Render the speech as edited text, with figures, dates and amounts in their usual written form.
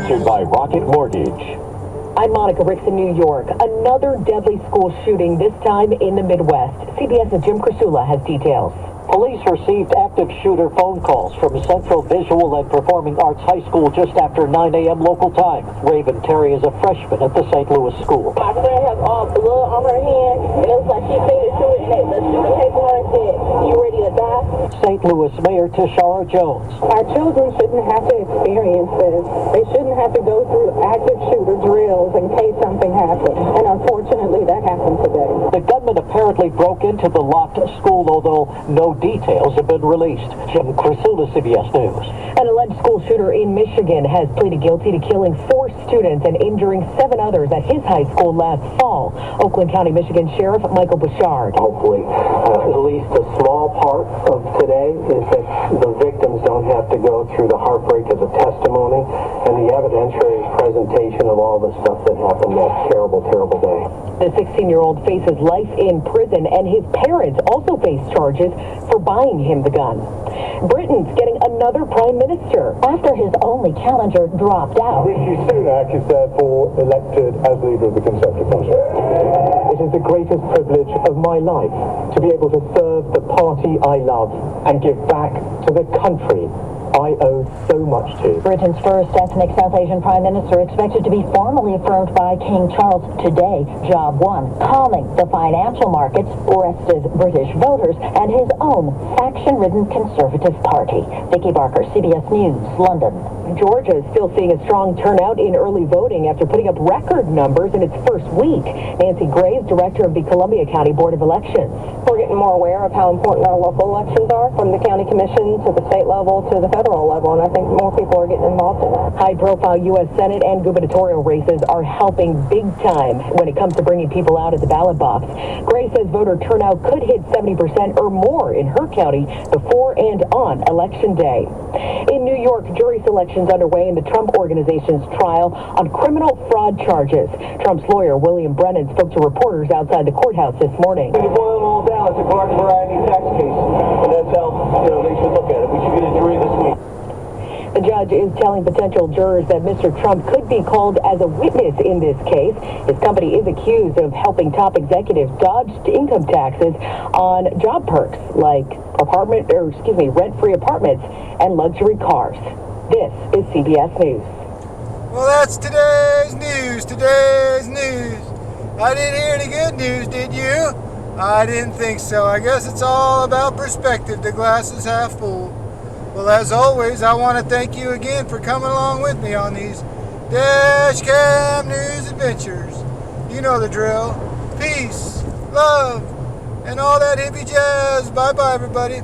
Sponsored by Rocket Mortgage. I'm Monica Ricks in New York. Another deadly school shooting, this time in the Midwest. CBS's Jim Crisula has details. Police received active shooter phone calls from Central Visual and Performing Arts High School just after 9 a.m. local time. Raven Terry is a freshman at the St. Louis school. My friend has all blood on her hand, and it was like she seen the shooter, and the shooter came to her and said, "You ready to die?" St. Louis Mayor Tishara Jones. Our children shouldn't have to experience this. They shouldn't have to go through active shooter drills in case something happens. And unfortunately, that happened today. The gunman apparently broke into the locked school, although no details have been released. Jim Crisula, CBS News. An alleged school shooter in Michigan has pleaded guilty to killing 4 students and injuring 7 others at his high school last fall. Oakland County, Michigan Sheriff Michael Bouchard. Hopefully, at least a small part of today is that the victims don't have to go through the heartbreak of the testimony and the evidentiary presentation of all the stuff that happened that terrible, terrible day. The 16-year-old faces life in prison, and his parents also face charges for buying him the gun. Britain's getting another prime minister after his only challenger dropped out. Rishi Sunak is therefore elected as leader of the Conservative Party. It is the greatest privilege of my life to be able to serve the party I love and give back to the country I owe so much to. Britain's first ethnic South Asian prime minister expected to be formally affirmed by King Charles today. Job 1, calming the financial markets, restive British voters, and his own faction-ridden Conservative Party. Vicky Barker, CBS News, London. Georgia is still seeing a strong turnout in early voting after putting up record numbers in its first week. Nancy Graves, director of the Columbia County Board of Elections. We're getting more aware of how important our local elections are, from the county commission to the state level to the federal level, and I think more people are getting involved in that. High-profile U.S. Senate and gubernatorial races are helping big time when it comes to bringing people out at the ballot box. Gray says voter turnout could hit 70% or more in her county before and on Election Day. In New York, jury selections underway in the Trump Organization's trial on criminal fraud charges. Trump's lawyer, William Brennan, spoke to reporters outside the courthouse this morning. To boil it all down, it's a garden variety tax case, and that's how they should look at it. We should get a jury this week. The judge is telling potential jurors that Mr. Trump could be called as a witness in this case. His company is accused of helping top executives dodge income taxes on job perks like rent-free apartments and luxury cars. This is CBS News. Well, that's today's news. I didn't hear any good news, did you? I didn't think so. I guess it's all about perspective. The glass is half full. Well, as always, I want to thank you again for coming along with me on these Dashcam News adventures. You know the drill. Peace, love, and all that hippie jazz. Bye-bye, everybody.